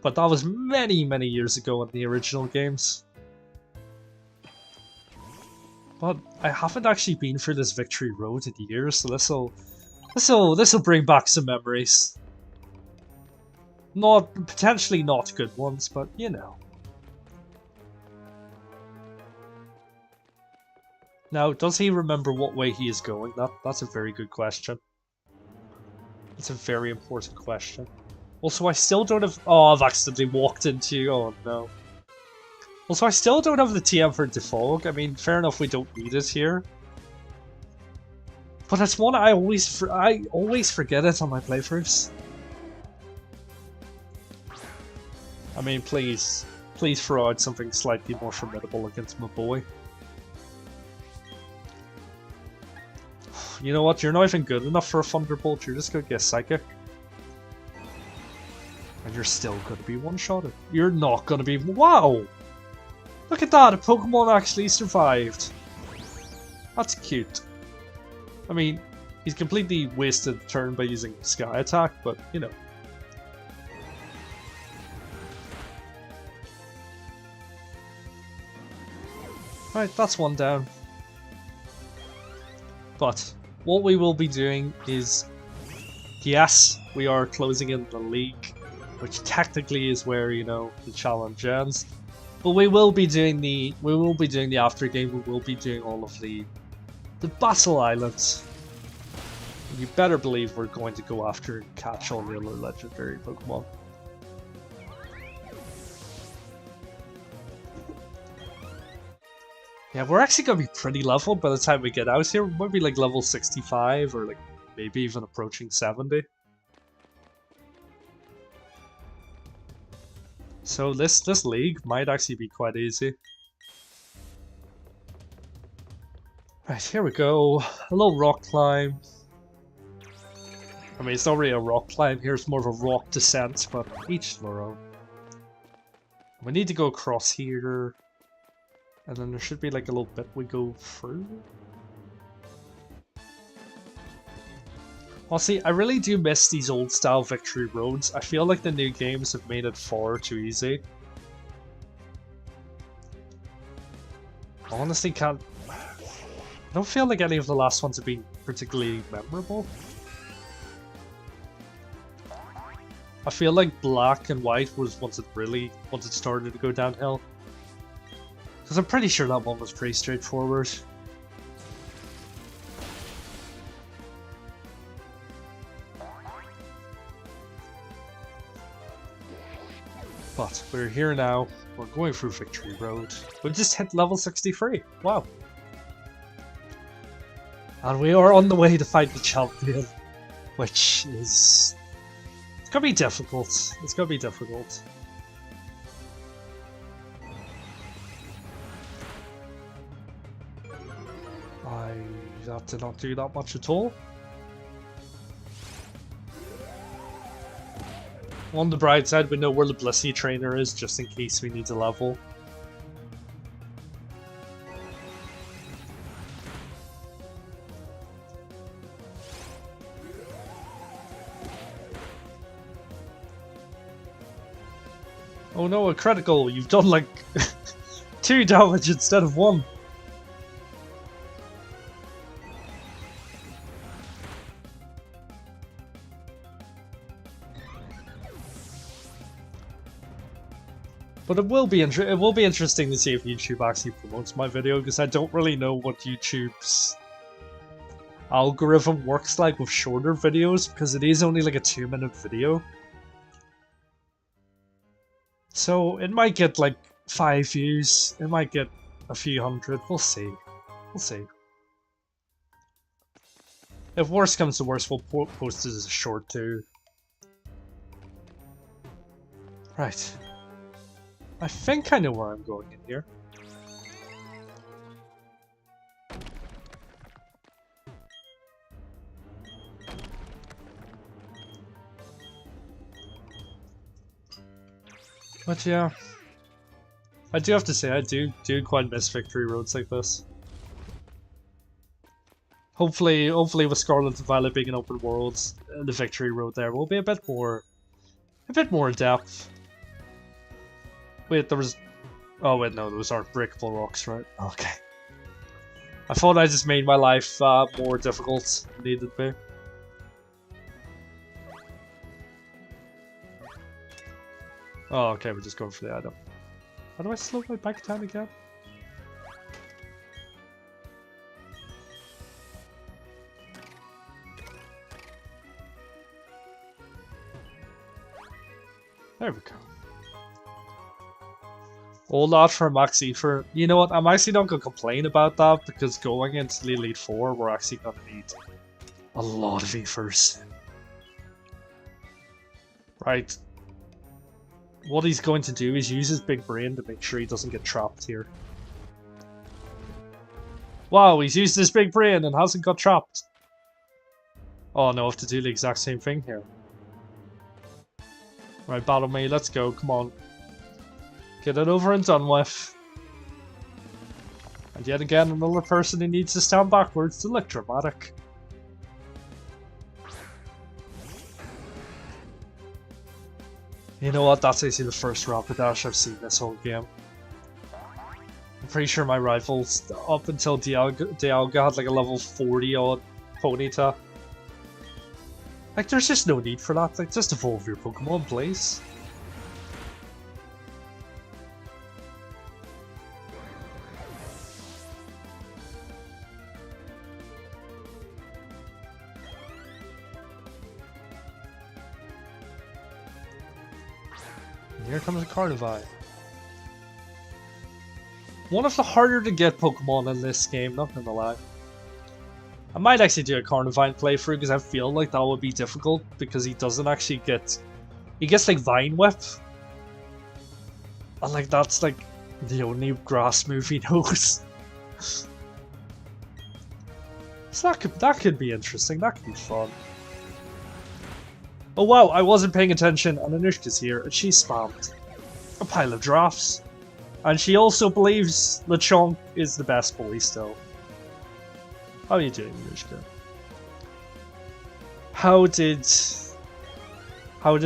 But that was many, many years ago in the original games. But I haven't actually been through this Victory Road in years, so this'll bring back some memories. Potentially not good ones, but you know. Now, does he remember what way he is going? That's a very good question. It's a very important question. Also, I still don't have... Oh, I've accidentally walked into... Oh, no. Also, I still don't have the TM for Defog. I mean, fair enough, we don't need it here. But it's one I always forget it on my playthroughs. I mean, please throw out something slightly more formidable against my boy. You know what? You're not even good enough for a Thunderbolt. You're just gonna get Psychic. And you're still gonna be one-shotted. You're not gonna be... Wow! Look at that! A Pokemon actually survived. That's cute. I mean, he's completely wasted the turn by using Sky Attack, but, you know. Right, that's one down. But what we will be doing is, yes, we are closing in the league, which technically is where, you know, the challenge ends. But we will be doing the after game. We will be doing all of the battle islands. You better believe we're going to go after and catch all the other legendary Pokemon. Yeah, we're actually going to be pretty leveled by the time we get out here. We might be like level 65 or like maybe even approaching 70. So this league might actually be quite easy. Right, here we go. A little rock climb. I mean, it's not really a rock climb here, it's more of a rock descent, but each their own. We need to go across here. And then there should be like a little bit we go through. Well, see, I really do miss these old style victory roads. I feel like the new games have made it far too easy. I honestly can't... I don't feel like any of the last ones have been particularly memorable. I feel like Black and White was once it started to go downhill. Because I'm pretty sure that one was pretty straightforward. But we're here now, we're going through Victory Road. We've just hit level 63, wow. And we are on the way to fight the champion, which is... It's gonna be difficult, it's gonna be difficult. That did not do that much at all. On the bright side, we know where the Blissey trainer is, just in case we need a level. Oh no, a critical! You've done like 2 damage instead of 1. But it will be interesting to see if YouTube actually promotes my video, because I don't really know what YouTube's algorithm works like with shorter videos, because it is only like a 2-minute video. So it might get like 5 views, it might get a few hundred, we'll see. We'll see. If worse comes to worse, we'll post it as a short too. Right. I think I know where I'm going in here. But yeah, I do have to say, I do quite miss victory roads like this. Hopefully with Scarlet developing an open world, the victory road there will be a bit more in depth. Wait, there was... Oh wait, no, those aren't breakable rocks, right? Okay. I thought I just made my life more difficult than it needed to be. Oh, okay, we're just going for the item. How do I slow my bike down again? There we go. All that for Max Ether. You know what, I'm actually not going to complain about that, because going into the Elite Four, we're actually going to need a lot of Ethers. Right. What he's going to do is use his big brain to make sure he doesn't get trapped here. Wow, he's used his big brain and hasn't got trapped. Oh no, I have to do the exact same thing here. Right, battle me, let's go, come on. Get it over and done with. And yet again, another person who needs to stand backwards to look dramatic. You know what, that's actually the first Rapidash I've seen this whole game. I'm pretty sure my rivals, up until Dialga had like a level 40 odd Ponyta. Like, there's just no need for that, like, just evolve your Pokemon, please. Here comes a Carnivine. One of the harder to get Pokemon in this game, not gonna lie. I might actually do a Carnivine playthrough because I feel like that would be difficult because he doesn't actually get... He gets like Vine Whip. And like that's like the only grass move he knows. So that could be interesting, that could be fun. Oh wow, I wasn't paying attention and Anushka's here and she spammed a pile of drafts. And she also believes Lechonk is the best boy still. How are you doing, Anushka? How did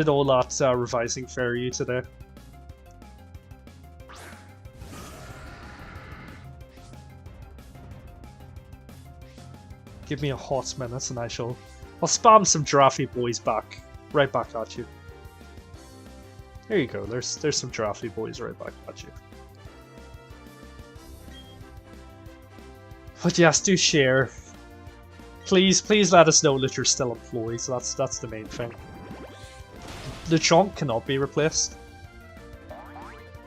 all that revising fare you today? Give me a hot minute and I'll spam some Drafty boys back. Right back at you. There you go, there's some Drafty boys right back at you. But yes, do share. Please let us know that you're still employed, so that's the main thing. Lechonk cannot be replaced.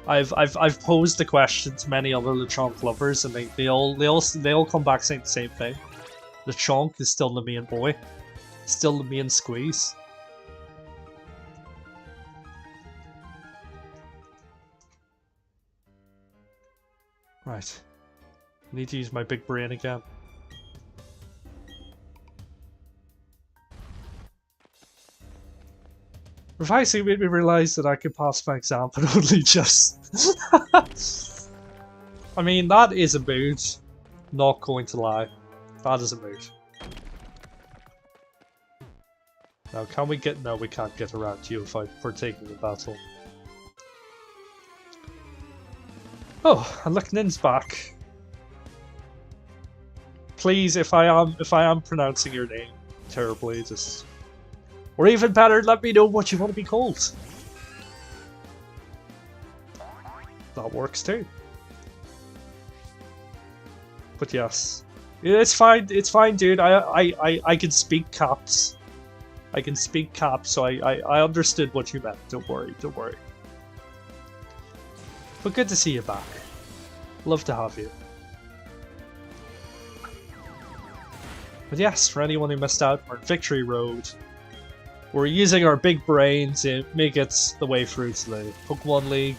I've posed the question to many other Lechonk lovers and they all come back saying the same thing. Lechonk is still the main boy. Still the main squeeze. Right. I need to use my big brain again. Revising made me realise that I could pass my exam, but only just. I mean, that is a mood. Not going to lie. That is a mood. Now, can we get... No, we can't get around you if I partake in the battle. Oh, and look, Nin's back. Please, if I am pronouncing your name terribly, just... Or even better, let me know what you want to be called. That works too. But yes. It's fine, dude. I can speak caps. I can speak caps, so I understood what you meant. Don't worry, don't worry. But good to see you back. Love to have you. But yes, for anyone who missed out, we're in Victory Road. We're using our big brain to make it the way through to the Pokemon League.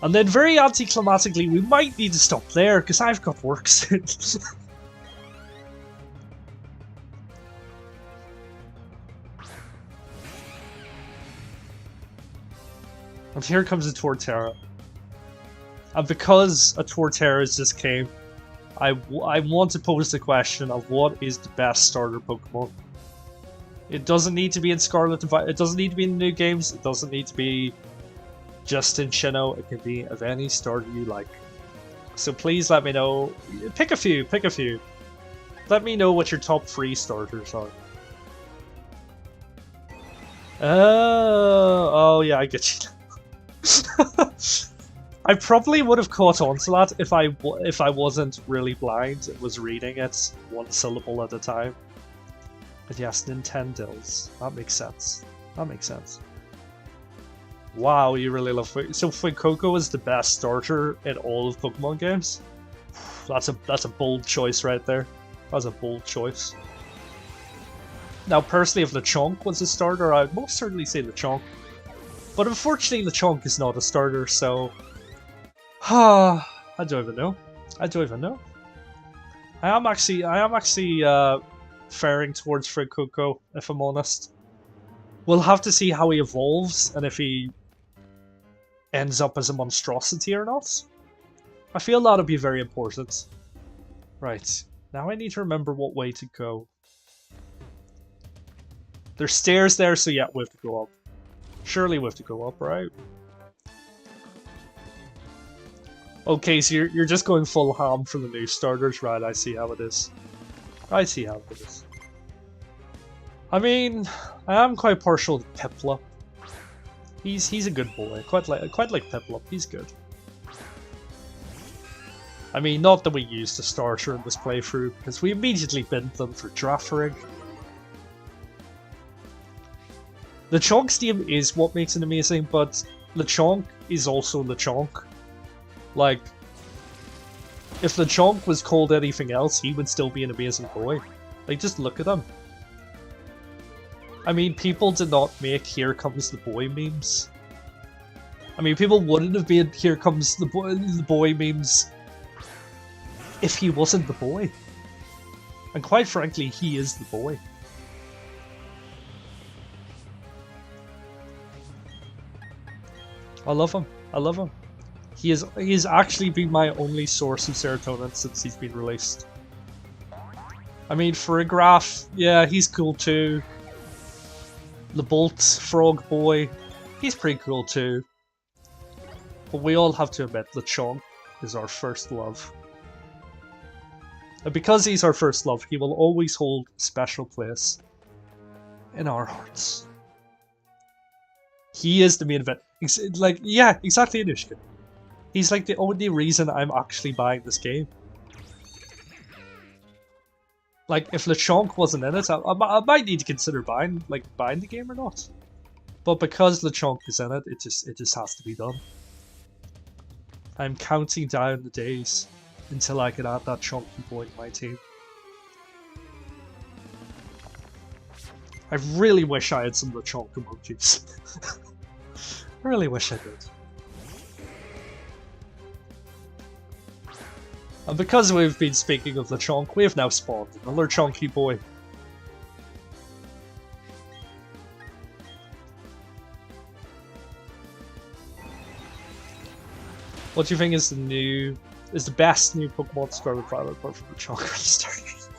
And then very anticlimactically, we might need to stop there, because I've got work soon. And here comes the Torterra. And because a Torterra's just came, I want to pose the question of what is the best starter Pokemon. It doesn't need to be in Scarlet, it doesn't need to be in the new games, it doesn't need to be just in Sinnoh, it can be of any starter you like. So please let me know, pick a few. Let me know what your top 3 starters are. Oh yeah, I get you. I probably would have caught on to that if I wasn't really blind and was reading it one syllable at a time. But yes, Nintendills. That makes sense. Wow, you really love so Fuecoco is the best starter in all of Pokemon games? That's a bold choice right there. That's a bold choice. Now personally, if Lechonk was a starter, I'd most certainly say Lechonk. But unfortunately Lechonk is not a starter, so I don't even know. I am actually faring towards Fuecoco, if I'm honest. We'll have to see how he evolves and if he ends up as a monstrosity or not. I feel that'll be very important. Right, now I need to remember what way to go. There's stairs there, so yeah, we have to go up. Surely we have to go up, right? Okay, so you're just going full ham for the new starters, right? I see how it is. I mean, I am quite partial to Piplup. He's a good boy. Quite like Piplup. He's good. I mean, not that we used a starter in this playthrough, because we immediately binned them for Girafarig. Lechonk's name is what makes it amazing, but Lechonk is also Lechonk. Like, if Lechonk was called anything else, he would still be an amazing boy. Like, just look at him. I mean, people did not make Here Comes the Boy memes. I mean, people wouldn't have made Here Comes the Boy memes if he wasn't the boy. And quite frankly, he is the boy. I love him. He has actually been my only source of serotonin since he's been released. I mean, Farigiraf, yeah, he's cool too. The Bolt Frog Boy, he's pretty cool too. But we all have to admit Lechonk is our first love. And because he's our first love, he will always hold a special place in our hearts. He is the main event. Like, yeah, exactly, Anushka. He's like the only reason I'm actually buying this game. Like, if Lechonk wasn't in it, I might need to consider buying the game or not. But because Lechonk is in it, it just has to be done. I'm counting down the days until I can add that chunky boy to my team. I really wish I had some Lechonk emojis. I really wish I did. And because we've been speaking of Lechonk, we have now spawned another chunky boy. What do you think is the best new Pokemon Scarlet Violet apart from Lechonk starters?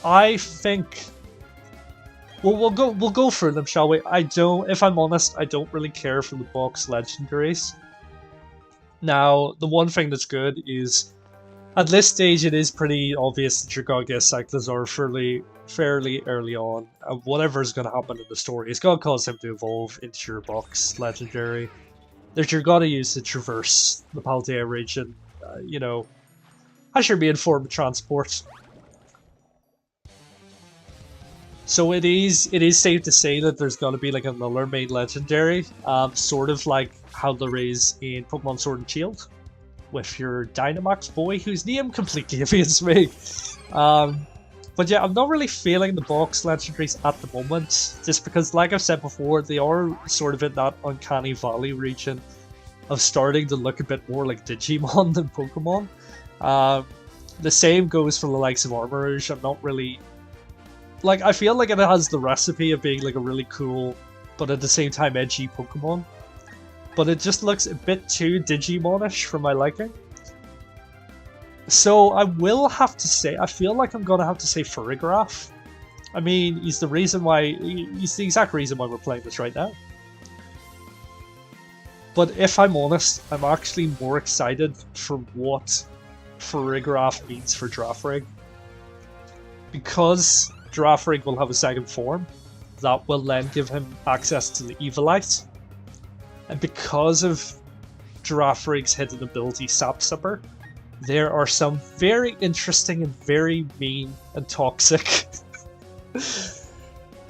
I think we'll go for them, shall we? If I'm honest, I don't really care for the box legendaries. Now, the one thing that's good is at this stage it is pretty obvious that you're gonna get Cyclizar fairly early on. Whatever's gonna happen in the story is gonna cause him to evolve into your box legendary. That you're gonna use to traverse the Paldea region, you know, as your main form of transport. So it is safe to say that there's gonna be like another main legendary, sort of like how there is in Pokemon Sword and Shield, with your Dynamax boy, whose name completely evades me. But yeah, I'm not really feeling the box legendaries at the moment, just because, like I've said before, they are sort of in that uncanny valley region of starting to look a bit more like Digimon than Pokemon. The same goes for the likes of Armourouge. I'm not really like, I feel like it has the recipe of being like a really cool, but at the same time edgy Pokemon. But it just looks a bit too Digimon-ish for my liking. So I will have to say, I feel like I'm gonna have to say Farigiraf. I mean, he's the exact reason why we're playing this right now. But if I'm honest, I'm actually more excited for what Farigiraf means for Girafarig. Because Girafarig will have a second form, that will then give him access to the Evilite. And because of Girafarig's hidden ability Sap Sipper, there are some very interesting and very mean and toxic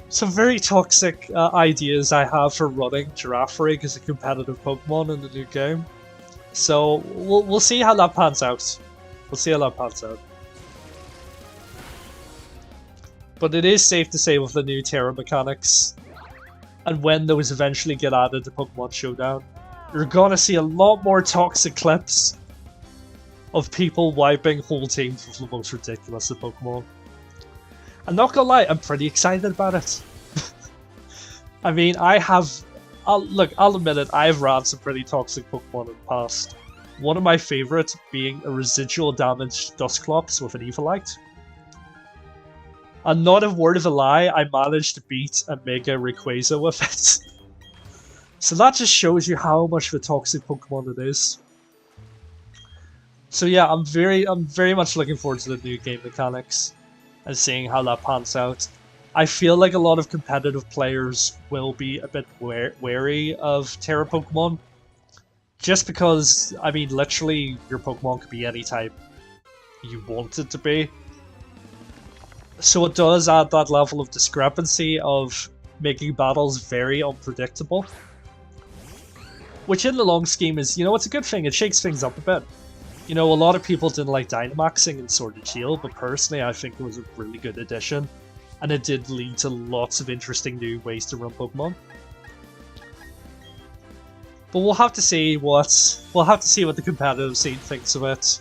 some very toxic ideas I have for running Girafarig as a competitive Pokemon in the new game. So we'll see how that pans out. We'll see how that pans out. But it is safe to say with the new Terra mechanics, and when those eventually get added to Pokemon Showdown, you're gonna see a lot more toxic clips of people wiping whole teams with the most ridiculous of Pokemon. I'm not gonna lie, I'm pretty excited about it. I mean, look, I'll admit it, I've ran some pretty toxic Pokemon in the past. One of my favourites being a residual damage Dusclops with an Evilite. And not a word of a lie, I managed to beat a Mega Rayquaza with it. So that just shows you how much of a toxic Pokemon it is. So yeah, I'm very much looking forward to the new game mechanics and seeing how that pans out. I feel like a lot of competitive players will be a bit wary of Terra Pokemon. Just because, I mean, literally, your Pokemon could be any type you want it to be. So it does add that level of discrepancy of making battles very unpredictable. Which in the long scheme is, you know, it's a good thing, it shakes things up a bit. You know, a lot of people didn't like Dynamaxing in Sword and Shield, but personally I think it was a really good addition. And it did lead to lots of interesting new ways to run Pokemon. But we'll have to see what the competitive scene thinks of it.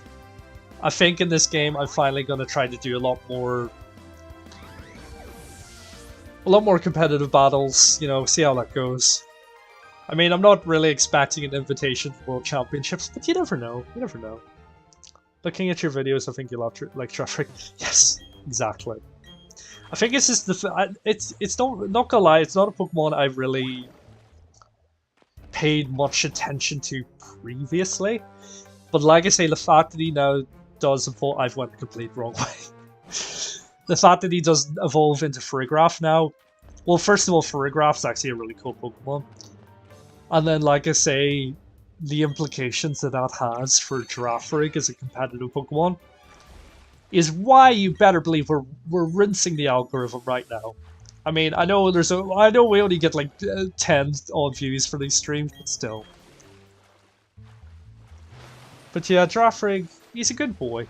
I think in this game I'm finally gonna try to do a lot more competitive battles, you know, see how that goes. I mean, I'm not really expecting an invitation to World Championships, but you never know. You never know. Looking at your videos, I think you'll like Girafarig. Yes, exactly. I think it's just it's not gonna lie, it's not a Pokemon I really paid much attention to previously. But like I say, the fact that he now does evolve, I've went the complete wrong way. The fact that he does evolve into Farigiraf now, well, first of all, Farigiraf's actually a really cool Pokemon. And then, like I say, the implications that has for Girafarig as a competitive Pokemon is why you better believe we're rinsing the algorithm right now. I mean, I know we only get like 10 odd views for these streams, but still. But yeah, Girafarig, he's a good boy.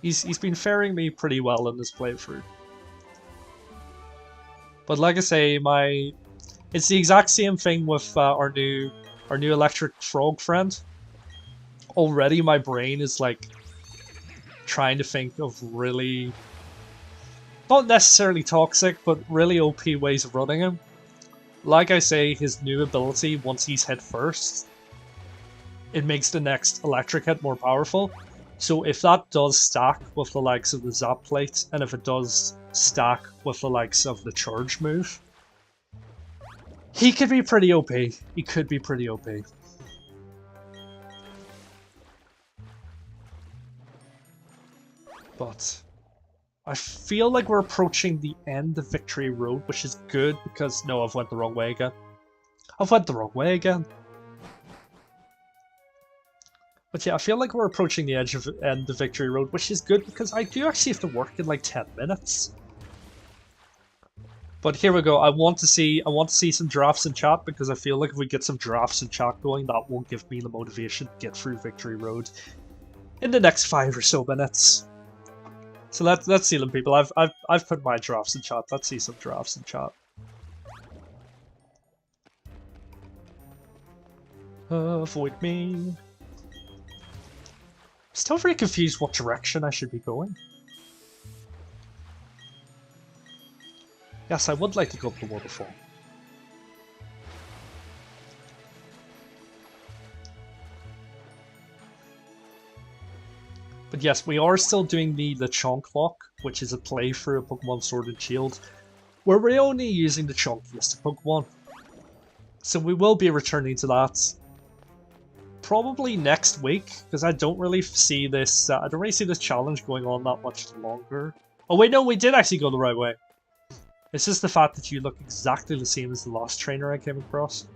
He's been faring me pretty well in this playthrough. But like I say, it's the exact same thing with our new electric frog friend. Already my brain is like trying to think of really, not necessarily toxic, but really OP ways of running him. Like I say, his new ability, once he's hit first, it makes the next electric hit more powerful. So if that does stack with the likes of the Zap Plate, and if it does stack with the likes of the Charge move, he could be pretty OP. He could be pretty OP. But I feel like we're approaching the end of Victory Road, which is good because... No, I've went the wrong way again. I've went the wrong way again. But yeah, I feel like we're approaching the end of Victory Road, which is good because I do actually have to work in like 10 minutes. But here we go. I want to see some drafts in chat because I feel like if we get some drafts in chat going, that won't give me the motivation to get through Victory Road in the next 5 or so minutes. So let's see them, people. I've put my drafts in chat. Let's see some drafts in chat. Avoid me. Still very confused what direction I should be going. Yes, I would like to go up the waterfall. But yes, we are still doing the Lechonk Lock, which is a playthrough of Pokemon Sword and Shield, where we're only using the chunkiest Pokemon. So we will be returning to that probably next week, because I don't really see this. I don't really see this challenge going on that much longer. Oh wait, no, we did actually go the right way. It's just the fact that you look exactly the same as the last trainer I came across.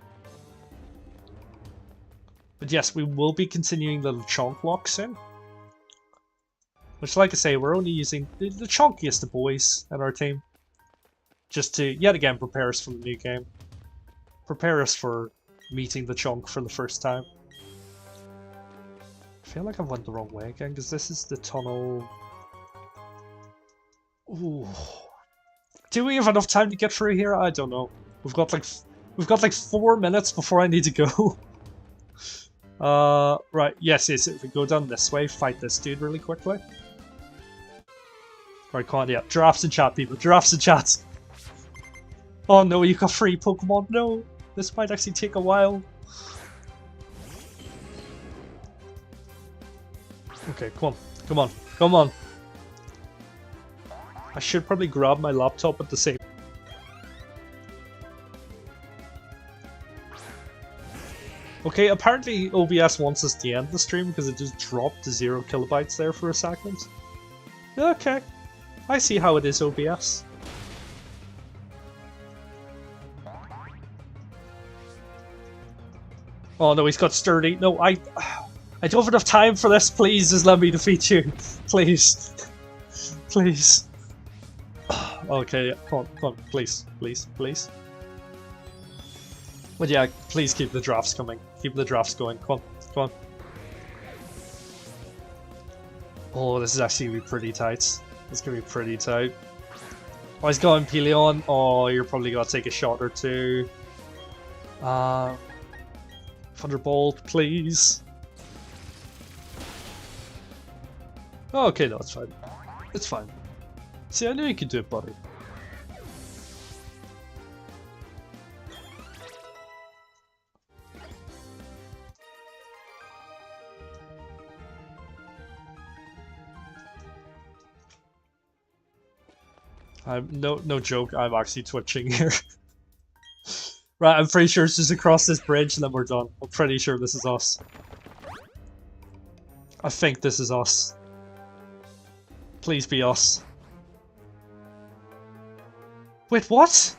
But yes, we will be continuing the Lechonk Lock soon. Which, like I say, we're only using the chunkiest of boys in our team. Just to, yet again, prepare us for the new game. Prepare us for meeting the chunk for the first time. I feel like I went the wrong way again, because this is the tunnel. Ooh. Do we have enough time to get through here? I don't know. We've got like 4 minutes before I need to go. Right, yes, if we go down this way, fight this dude really quickly. Right, come on, yeah. Giraffes in chat, people. Giraffes in chat. Oh no, you got free Pokemon. No, this might actually take a while. Okay, come on. Come on. Come on. I should probably grab my laptop at the same. Okay, apparently OBS wants us to end the stream because it just dropped to 0 kilobytes there for a second. Okay. I see how it is, OBS. Oh no, he's got sturdy. No, I don't have enough time for this. Please, just let me defeat you. Please. Please. Okay, come on, please, please, please. But yeah, please keep the drafts coming. Keep the drafts going. Come on, come on. Oh, this is actually gonna be pretty tight. It's gonna be pretty tight. Oh, he's going Peleon. Oh, you're probably gonna take a shot or two. Thunderbolt, please. Oh, okay, no, it's fine. It's fine. See, I knew you could do it, buddy. No joke, I'm actually twitching here. Right, I'm pretty sure it's just across this bridge and then we're done. I'm pretty sure this is us. I think this is us. Please be us. Wait, what?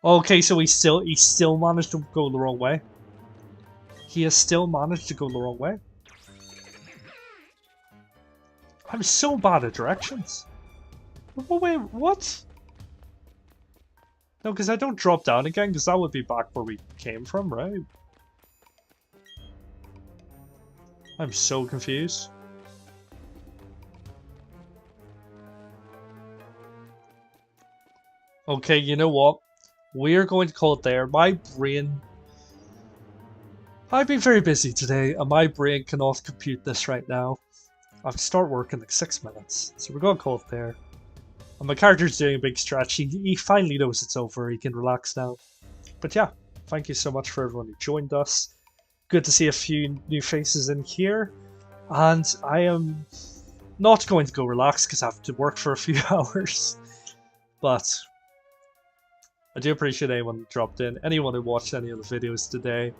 Okay, so he still managed to go the wrong way. He has still managed to go the wrong way. I'm so bad at directions. Wait, what? No, because I don't drop down again, because that would be back where we came from, right? I'm so confused. Okay, you know what? We're going to call it there. My brain... I've been very busy today, and my brain cannot compute this right now. I have to start work in like 6 minutes, so we're going to call it there. And my character's doing a big stretch. He finally knows it's over. He can relax now. But yeah, thank you so much for everyone who joined us. Good to see a few new faces in here. And I am not going to go relax because I have to work for a few hours. But I do appreciate anyone who dropped in, anyone who watched any of the videos today.